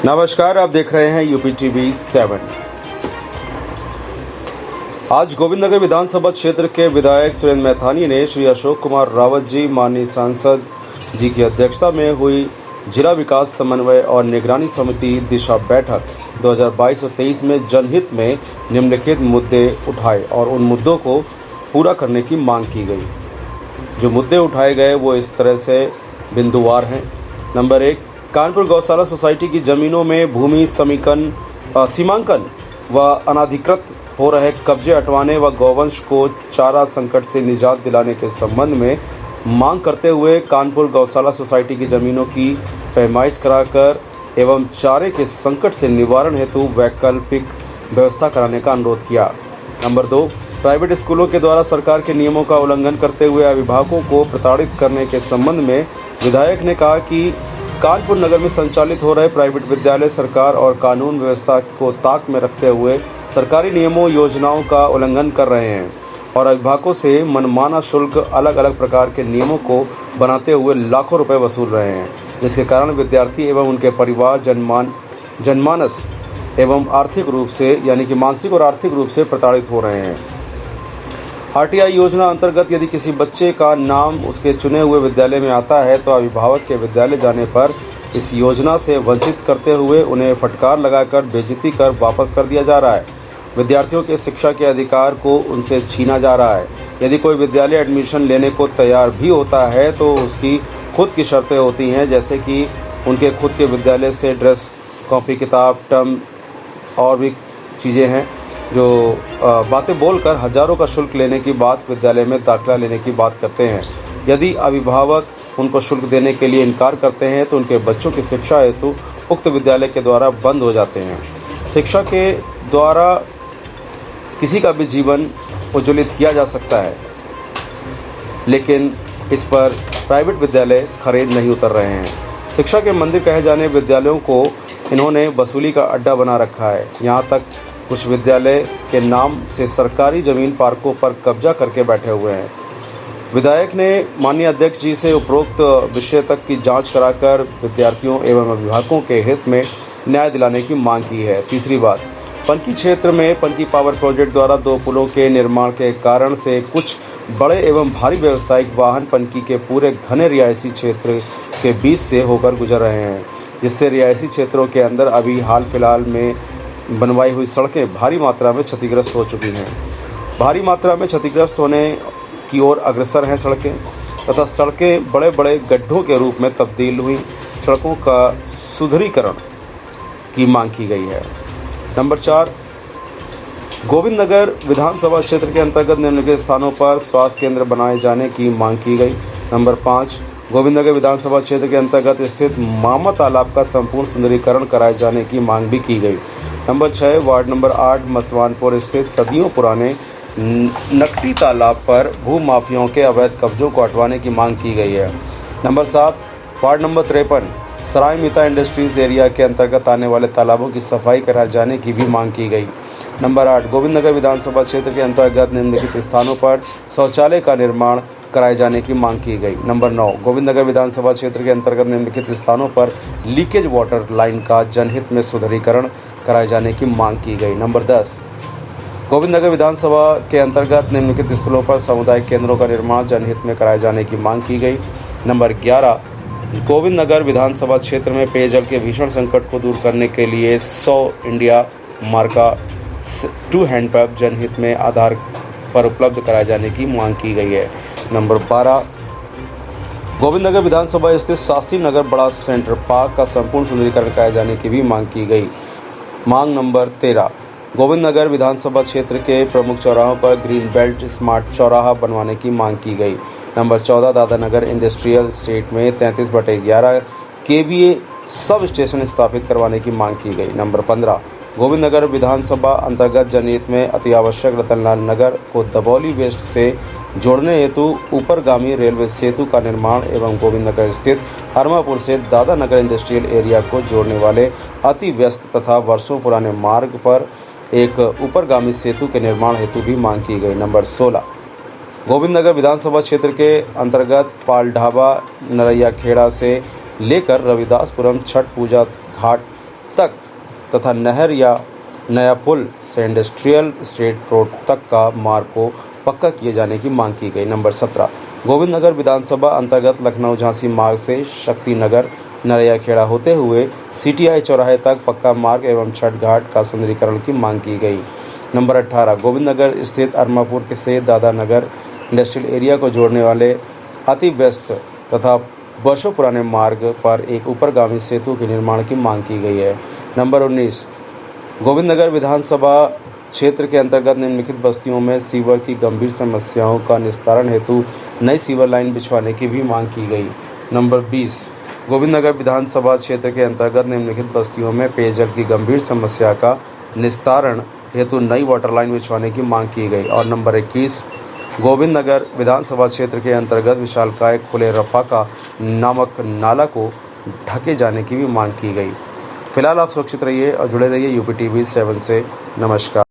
नमस्कार, आप देख रहे हैं यूपी टीवी 7। आज गोविंदनगर विधानसभा क्षेत्र के विधायक सुरेंद्र मैथानी ने श्री अशोक कुमार रावत जी माननीय सांसद जी की अध्यक्षता में हुई जिला विकास समन्वय और निगरानी समिति दिशा बैठक 2022 और 23 में जनहित में निम्नलिखित मुद्दे उठाए और उन मुद्दों को पूरा करने की मांग की गई। जो मुद्दे उठाए गए वो इस तरह से बिंदुवार हैं। नंबर 1, कानपुर गौशाला सोसाइटी की ज़मीनों में भूमि सीमांकन व अनाधिकृत हो रहे कब्जे हटवाने व गौवंश को चारा संकट से निजात दिलाने के संबंध में मांग करते हुए कानपुर गौशाला सोसाइटी की ज़मीनों की पैमाइश कराकर एवं चारे के संकट से निवारण हेतु वैकल्पिक व्यवस्था कराने का अनुरोध किया। नंबर 2, प्राइवेट स्कूलों के द्वारा सरकार के नियमों का उल्लंघन करते हुए अभिभावकों को प्रताड़ित करने के संबंध में विधायक ने कहा कि कानपुर नगर में संचालित हो रहे प्राइवेट विद्यालय सरकार और कानून व्यवस्था को ताक में रखते हुए सरकारी नियमों योजनाओं का उल्लंघन कर रहे हैं और अभिभावकों से मनमाना शुल्क अलग अलग प्रकार के नियमों को बनाते हुए लाखों रुपए वसूल रहे हैं, जिसके कारण विद्यार्थी एवं उनके परिवार जनमानस एवं आर्थिक रूप से यानी कि मानसिक और आर्थिक रूप से प्रताड़ित हो रहे हैं। आरटीआई योजना अंतर्गत यदि किसी बच्चे का नाम उसके चुने हुए विद्यालय में आता है तो अभिभावक के विद्यालय जाने पर इस योजना से वंचित करते हुए उन्हें फटकार लगाकर बेइज्जती कर वापस कर दिया जा रहा है। विद्यार्थियों के शिक्षा के अधिकार को उनसे छीना जा रहा है। यदि कोई विद्यालय एडमिशन लेने को तैयार भी होता है तो उसकी खुद की शर्तें होती हैं, जैसे कि उनके खुद के विद्यालय से ड्रेस, कॉपी, किताब, टर्म और भी चीज़ें हैं जो बातें बोलकर हज़ारों का शुल्क लेने की बात, विद्यालय में दाखिला लेने की बात करते हैं। यदि अभिभावक उनको शुल्क देने के लिए इनकार करते हैं तो उनके बच्चों की शिक्षा हेतु उक्त विद्यालय के द्वारा बंद हो जाते हैं। शिक्षा के द्वारा किसी का भी जीवन उज्ज्वलित किया जा सकता है, लेकिन इस पर प्राइवेट विद्यालय खरे नहीं उतर रहे हैं। शिक्षा के मंदिर कहे जाने विद्यालयों को इन्होंने वसूली का अड्डा बना रखा है। यहाँ तक कुछ विद्यालय के नाम से सरकारी ज़मीन पार्कों पर कब्जा करके बैठे हुए हैं। विधायक ने माननीय अध्यक्ष जी से उपरोक्त विषय तक की जांच कराकर विद्यार्थियों एवं अभिभावकों के हित में न्याय दिलाने की मांग की है। तीसरी बात, पनकी क्षेत्र में पनकी पावर प्रोजेक्ट द्वारा 2 पुलों के निर्माण के कारण से कुछ बड़े एवं भारी व्यावसायिक वाहन पनकी के पूरे घने रिहायशी क्षेत्र के बीच से होकर गुजर रहे हैं, जिससे रिहायशी क्षेत्रों के अंदर अभी हाल फिलहाल में बनवाई हुई सड़कें भारी मात्रा में क्षतिग्रस्त हो चुकी हैं। भारी मात्रा में क्षतिग्रस्त होने की ओर अग्रसर हैं सड़कें तथा सड़कें बड़े बड़े गड्ढों के रूप में तब्दील हुई। सड़कों का सुदृढ़ीकरण की मांग की गई है। नंबर 4, गोविंदनगर विधानसभा क्षेत्र के अंतर्गत निम्नलिखित स्थानों पर स्वास्थ्य केंद्र बनाए जाने की मांग की गई। नंबर 5, गोविंदनगर विधानसभा क्षेत्र के अंतर्गत स्थित मामा तालाब का संपूर्ण सुंदरीकरण कराए जाने की मांग भी की गई। नंबर 6, वार्ड नंबर 8 मसवानपुर स्थित सदियों पुराने नकटी तालाब पर भूमाफियाओं के अवैध कब्जों को हटवाने की मांग की गई है। नंबर 7, वार्ड नंबर 53 सराय मीता इंडस्ट्रीज एरिया के अंतर्गत आने वाले तालाबों की सफाई कराए जाने की भी मांग की गई। नंबर 8, गोविंदनगर विधानसभा क्षेत्र के अंतर्गत निम्नलिखित स्थानों पर शौचालय का निर्माण कराए जाने की मांग की गई। नंबर 9, गोविंदनगर विधानसभा क्षेत्र के अंतर्गत निम्नलिखित स्थानों पर लीकेज वाटर लाइन का जनहित में सुदृढ़ीकरण कराए जाने की मांग की गई। नंबर 10, गोविंदनगर विधानसभा के अंतर्गत निम्नलिखित स्थलों पर सामुदायिक केंद्रों का निर्माण जनहित में कराए जाने की मांग की गई। नंबर 11, गोविंदनगर विधानसभा क्षेत्र में पेयजल के भीषण संकट को दूर करने के लिए 100 इंडिया मार्का 2 हैंडपंप जनहित में आधार पर उपलब्ध कराए जाने की मांग की गई है। नंबर 12, गोविंदनगर विधानसभा स्थित शास्त्री नगर बड़ा सेंटर पार्क का संपूर्ण सुंदरीकरण कराए जाने की भी मांग की गई। मांग नंबर 13, गोविंदनगर विधानसभा क्षेत्र के प्रमुख चौराहों पर ग्रीन बेल्ट स्मार्ट चौराहा बनवाने की मांग की गई। नंबर 14, दादानगर इंडस्ट्रियल स्टेट में 33/11 KVA सब स्टेशन स्थापित करवाने की मांग की गई। नंबर 15, गोविंदनगर विधानसभा अंतर्गत जनहित में अति आवश्यक रतनलाल नगर को दबौली वेस्ट से जोड़ने हेतु ऊपरगामी रेलवे सेतु का निर्माण एवं गोविंदनगर स्थित हरमापुर से दादानगर इंडस्ट्रियल एरिया को जोड़ने वाले अति व्यस्त तथा वर्षों पुराने मार्ग पर एक ऊपरगामी सेतु के निर्माण हेतु भी मांग की गई। नंबर 16, गोविंदनगर विधानसभा क्षेत्र के अंतर्गत पाल ढाबा नरैया खेड़ा से लेकर रविदासपुरम छठ पूजा घाट तक तथा नहर या नया पुल से इंडस्ट्रियल स्टेट रोड तक का मार्ग को पक्का किए जाने की मांग की गई। नंबर 17, गोविंद नगर विधानसभा अंतर्गत लखनऊ झांसी मार्ग से शक्ति नगर नरैया खेड़ा होते हुए CTI चौराहे तक पक्का मार्ग एवं छठ घाट का सुंदरीकरण की मांग की गई। नंबर 18, गोविंद नगर स्थित अरमापुर के से दादा नगर इंडस्ट्रियल एरिया को जोड़ने वाले अति व्यस्त तथा वर्षों पुराने मार्ग पर एक ऊपरगामी सेतु के निर्माण की मांग की गई है। नंबर 19, गोविंद नगर विधानसभा क्षेत्र के अंतर्गत निम्नलिखित बस्तियों में सीवर की गंभीर समस्याओं का निस्तारण हेतु नई सीवर लाइन बिछवाने की भी मांग की गई। नंबर 20, गोविंद नगर विधानसभा क्षेत्र के अंतर्गत निम्नलिखित बस्तियों में पेयजल की गंभीर समस्या का निस्तारण हेतु नई वाटर लाइन बिछवाने की मांग की गई। और नंबर 21, गोविंद नगर विधानसभा क्षेत्र के अंतर्गत विशालकाय खुले रफा का नामक नाला को ढके जाने की भी मांग की गई। फिलहाल आप सुरक्षित रहिए और जुड़े रहिए UP TV 7 से। नमस्कार।